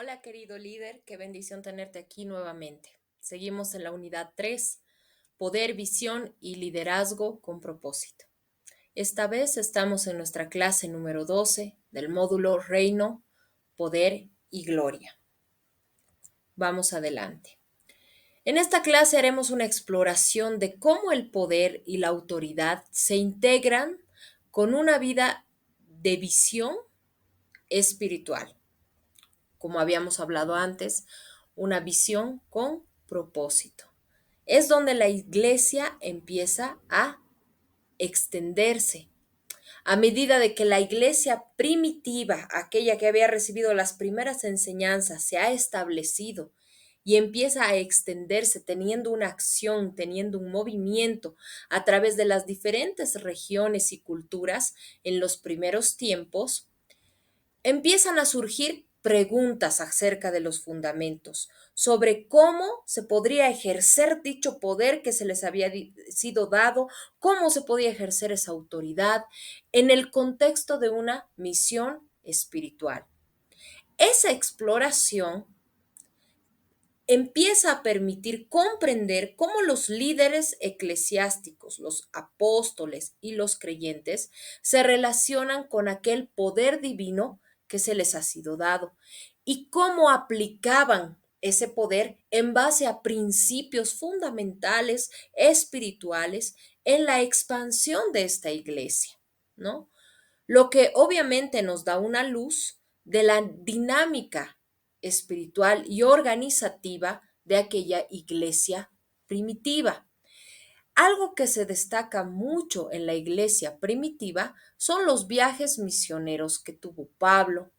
Hola querido líder, qué bendición tenerte aquí nuevamente. Seguimos en la unidad 3, Poder, Visión y Liderazgo con propósito. Esta vez estamos en nuestra clase número 12 del módulo Reino, Poder y Gloria. Vamos adelante. En esta clase haremos una exploración de cómo el poder y la autoridad se integran con una vida de visión espiritual. Como habíamos hablado antes, una visión con propósito. Es donde la iglesia empieza a extenderse. A medida de que la iglesia primitiva, aquella que había recibido las primeras enseñanzas, se ha establecido y empieza a extenderse teniendo una acción, teniendo un movimiento a través de las diferentes regiones y culturas en los primeros tiempos, empiezan a surgir preguntas acerca de los fundamentos, sobre cómo se podría ejercer dicho poder que se les había sido dado, cómo se podía ejercer esa autoridad en el contexto de una misión espiritual. Esa exploración empieza a permitir comprender cómo los líderes eclesiásticos, los apóstoles y los creyentes se relacionan con aquel poder divino que se les ha sido dado y cómo aplicaban ese poder en base a principios fundamentales espirituales en la expansión de esta iglesia, ¿no? Lo que obviamente nos da una luz de la dinámica espiritual y organizativa de aquella iglesia primitiva. Algo que se destaca mucho en la iglesia primitiva son los viajes misioneros que tuvo Pablo.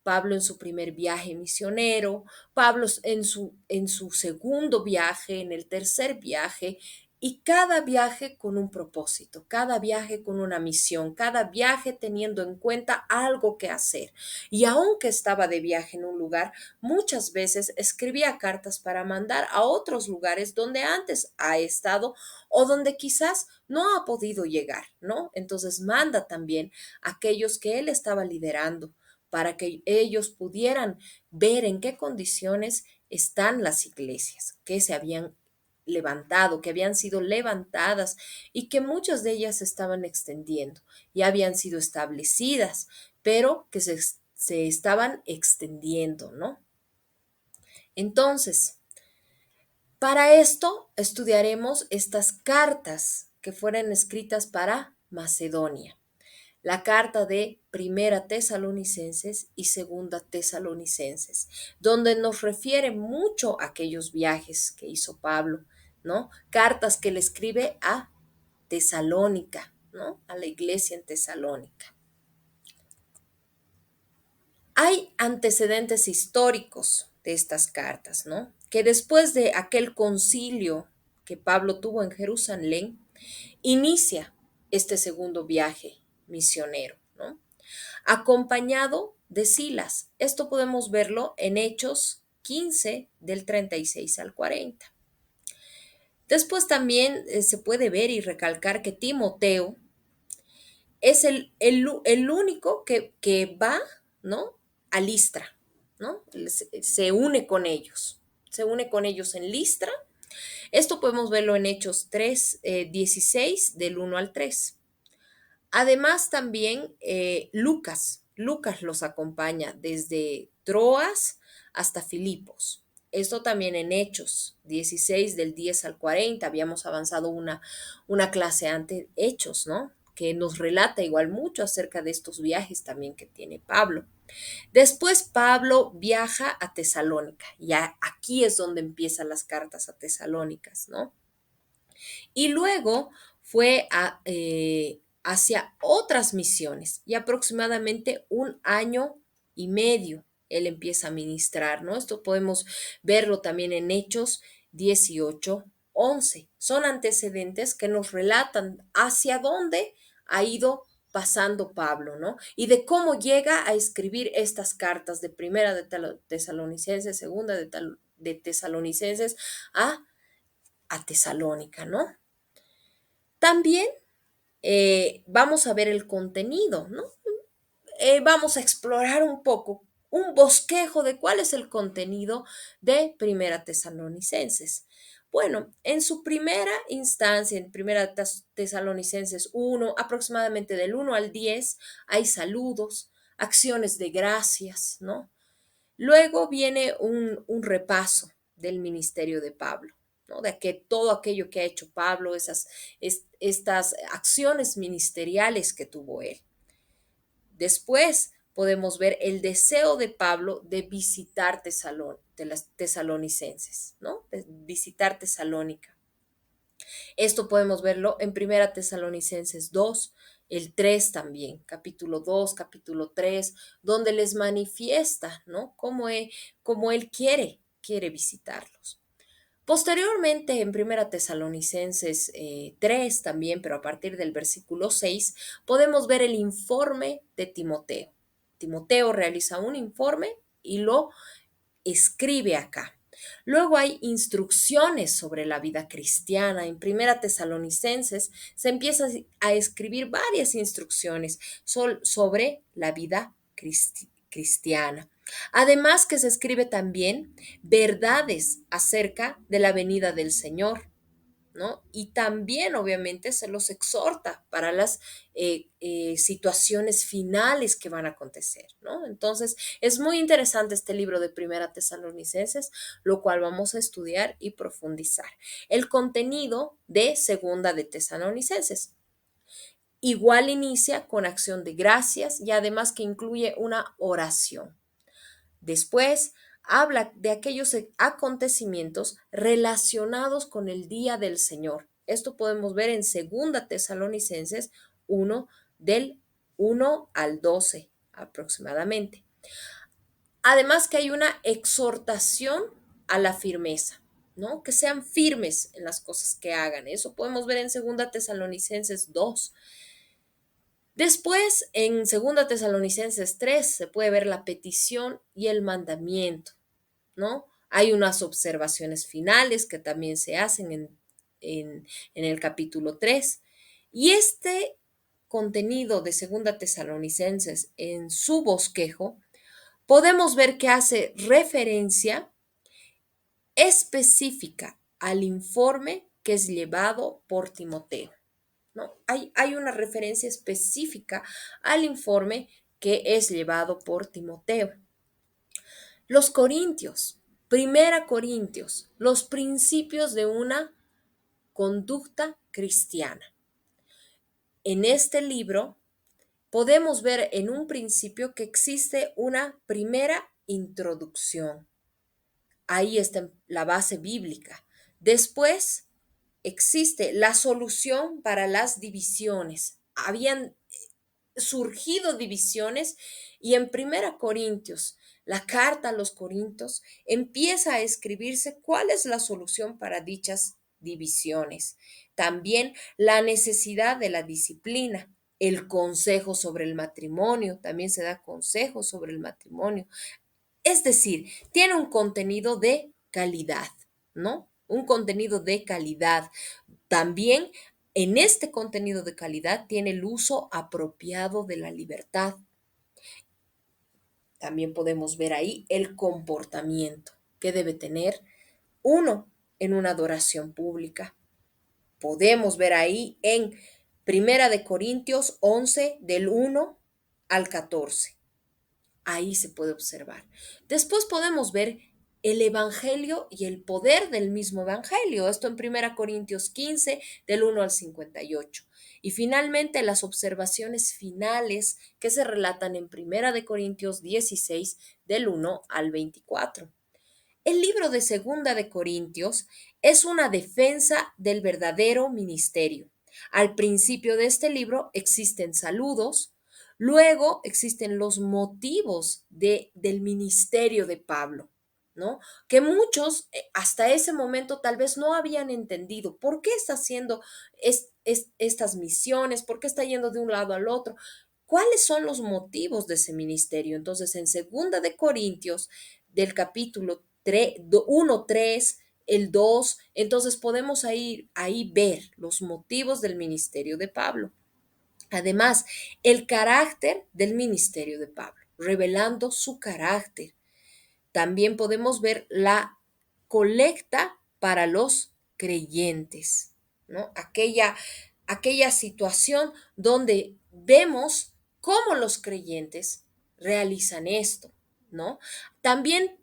Pablo en su primer viaje misionero, Pablo en su segundo viaje, en el tercer viaje, y cada viaje con un propósito, cada viaje con una misión, cada viaje teniendo en cuenta algo que hacer. Y aunque estaba de viaje en un lugar, muchas veces escribía cartas para mandar a otros lugares donde antes ha estado o donde quizás no ha podido llegar, ¿no? Entonces manda también a aquellos que él estaba liderando para que ellos pudieran ver en qué condiciones están las iglesias que se habían levantado, que habían sido levantadas y que muchas de ellas se estaban extendiendo y habían sido establecidas, pero que se estaban extendiendo, ¿no? Entonces, para esto estudiaremos estas cartas que fueron escritas para Macedonia. La carta de Primera Tesalonicenses y Segunda Tesalonicenses, donde nos refiere mucho a aquellos viajes que hizo Pablo, ¿no? Cartas que le escribe a Tesalónica, ¿no? A la iglesia en Tesalónica. Hay antecedentes históricos de estas cartas, ¿no? Que después de aquel concilio que Pablo tuvo en Jerusalén, inicia este segundo viaje misionero, ¿no? Acompañado de Silas. Esto podemos verlo en Hechos 15 del 36 al 40. Después también se puede ver y recalcar que Timoteo es el único que va, ¿no? A Listra, ¿no? Se une con ellos, se une con ellos en Listra. Esto podemos verlo en Hechos 3, 16 del 1 al 3. Además, también Lucas los acompaña desde Troas hasta Filipos. Esto también en Hechos 16 del 10 al 40. Habíamos avanzado una clase antes, Hechos, ¿no? Que nos relata igual mucho acerca de estos viajes también que tiene Pablo. Después Pablo viaja a Tesalónica. Ya aquí es donde empiezan las cartas a Tesalónicas, ¿no? Y luego fue hacia otras misiones y aproximadamente un año y medio él empieza a ministrar, ¿no? Esto podemos verlo también en Hechos 18, 11. Son antecedentes que nos relatan hacia dónde ha ido pasando Pablo, ¿no? Y de cómo llega a escribir estas cartas de primera de Tesalonicenses, segunda de Tesalonicenses a Tesalónica, ¿no? También vamos a ver el contenido, ¿no? Vamos a explorar un poco un bosquejo de cuál es el contenido de Primera Tesalonicenses. Bueno, en su primera instancia, en Primera Tesalonicenses 1, aproximadamente del 1 al 10, hay saludos, acciones de gracias, ¿no? Luego viene un repaso del ministerio de Pablo, ¿no? De que todo aquello que ha hecho Pablo, estas acciones ministeriales que tuvo él. Después podemos ver el deseo de Pablo de visitar de las tesalonicenses, ¿no? De visitar Tesalónica. Esto podemos verlo en Primera Tesalonicenses 2, el 3 también, capítulo 2, capítulo 3, donde les manifiesta, ¿no? Cómo él quiere visitarlos. Posteriormente, en Primera Tesalonicenses 3 también, pero a partir del versículo 6, podemos ver el informe de Timoteo. Timoteo realiza un informe y lo escribe acá. Luego hay instrucciones sobre la vida cristiana. En Primera Tesalonicenses se empieza a escribir varias instrucciones sobre la vida cristiana. Además que se escribe también verdades acerca de la venida del Señor, ¿no? Y también, obviamente, se los exhorta para las situaciones finales que van a acontecer, ¿no? Entonces, es muy interesante este libro de Primera Tesalonicenses, lo cual vamos a estudiar y profundizar. El contenido de Segunda de Tesalonicenses. Igual inicia con acción de gracias y además que incluye una oración. Después habla de aquellos acontecimientos relacionados con el día del Señor. Esto podemos ver en 2 Tesalonicenses 1, del 1 al 12 aproximadamente. Además que hay una exhortación a la firmeza, ¿no? Que sean firmes en las cosas que hagan. Eso podemos ver en 2 Tesalonicenses 2. Después, en 2 Tesalonicenses 3, se puede ver la petición y el mandamiento, ¿no? Hay unas observaciones finales que también se hacen en el capítulo 3. Y este contenido de 2 Tesalonicenses en su bosquejo, podemos ver que hace referencia específica al informe que es llevado por Timoteo, ¿no? Hay una referencia específica al informe que es llevado por Timoteo. Los Corintios, Primera Corintios, los principios de una conducta cristiana. En este libro podemos ver en un principio que existe una primera introducción. Ahí está la base bíblica. Después existe la solución para las divisiones. Habían surgido divisiones y en Primera Corintios, la carta a los Corintios, empieza a escribirse cuál es la solución para dichas divisiones. También la necesidad de la disciplina, el consejo sobre el matrimonio, también se da consejo sobre el matrimonio. Es decir, tiene un contenido de calidad, ¿no? Un contenido de calidad. También en este contenido de calidad tiene el uso apropiado de la libertad. También podemos ver ahí el comportamiento que debe tener uno en una adoración pública. Podemos ver ahí en Primera de Corintios 11 del 1 al 14. Ahí se puede observar. Después podemos ver el evangelio y el poder del mismo evangelio. Esto en 1 Corintios 15, del 1 al 58. Y finalmente las observaciones finales que se relatan en 1 Corintios 16, del 1 al 24. El libro de 2 Corintios es una defensa del verdadero ministerio. Al principio de este libro existen saludos, luego existen los motivos del ministerio de Pablo, ¿no? Que muchos hasta ese momento tal vez no habían entendido por qué está haciendo estas misiones, por qué está yendo de un lado al otro. ¿Cuáles son los motivos de ese ministerio? Entonces, en 2 Corintios, del capítulo 1, 3, el 2, entonces podemos ahí ver los motivos del ministerio de Pablo. Además, el carácter del ministerio de Pablo. revelando su carácter. También podemos ver la colecta para los creyentes, ¿no? Aquella situación donde vemos cómo los creyentes realizan esto, ¿no? También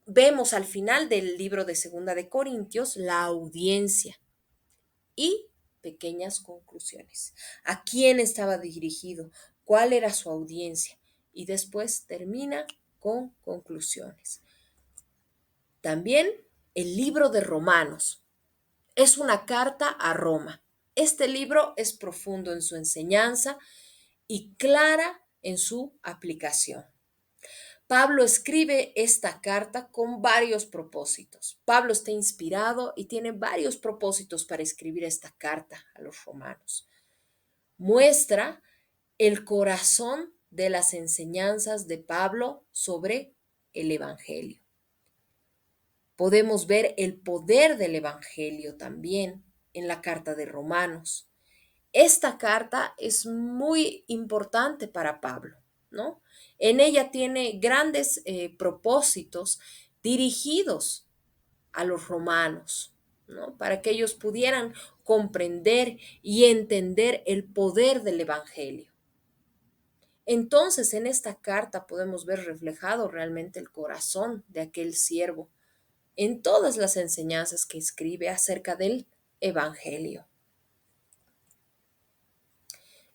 vemos al final del libro de Segunda de Corintios la audiencia y pequeñas conclusiones. ¿A quién estaba dirigido? ¿Cuál era su audiencia? Y después termina con conclusiones. También el libro de Romanos es una carta a Roma. Este libro es profundo en su enseñanza y clara en su aplicación. Pablo escribe esta carta con varios propósitos. Pablo está inspirado y tiene varios propósitos para escribir esta carta a los romanos. Muestra el corazón de las enseñanzas de Pablo sobre el Evangelio. Podemos ver el poder del Evangelio también en la carta de Romanos. Esta carta es muy importante para Pablo, ¿no? En ella tiene grandes propósitos dirigidos a los romanos, ¿no? Para que ellos pudieran comprender y entender el poder del Evangelio. Entonces, en esta carta podemos ver reflejado realmente el corazón de aquel siervo en todas las enseñanzas que escribe acerca del Evangelio.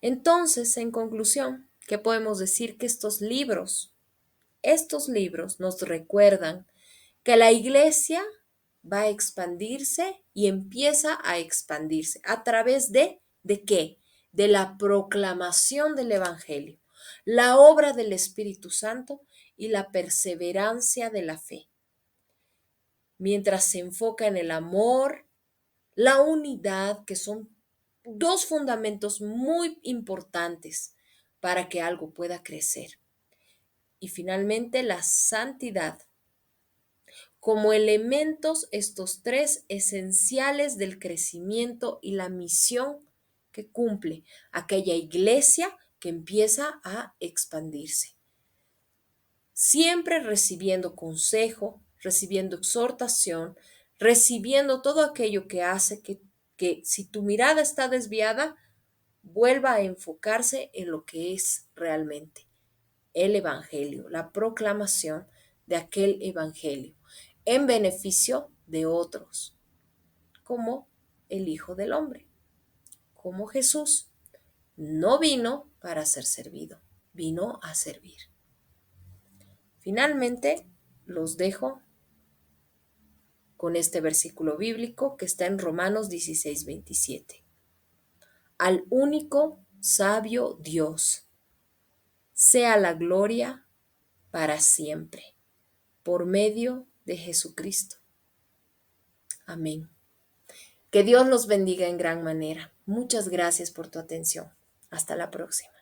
Entonces, en conclusión, ¿qué podemos decir? Que estos libros nos recuerdan que la iglesia va a expandirse y empieza a expandirse a través ¿de qué? De la proclamación del Evangelio, la obra del Espíritu Santo y la perseverancia de la fe. Mientras se enfoca en el amor, la unidad, que son dos fundamentos muy importantes para que algo pueda crecer. Y finalmente la santidad. Como elementos, estos tres esenciales del crecimiento y la misión que cumple aquella iglesia que empieza a expandirse. Siempre recibiendo consejo, recibiendo exhortación, recibiendo todo aquello que hace que si tu mirada está desviada, vuelva a enfocarse en lo que es realmente el Evangelio, la proclamación de aquel Evangelio, en beneficio de otros, como el Hijo del Hombre, como Jesús. No vino para ser servido, vino a servir. Finalmente, los dejo con este versículo bíblico que está en Romanos 16:27. Al único sabio Dios, sea la gloria para siempre, por medio de Jesucristo. Amén. Que Dios los bendiga en gran manera. Muchas gracias por tu atención. Hasta la próxima.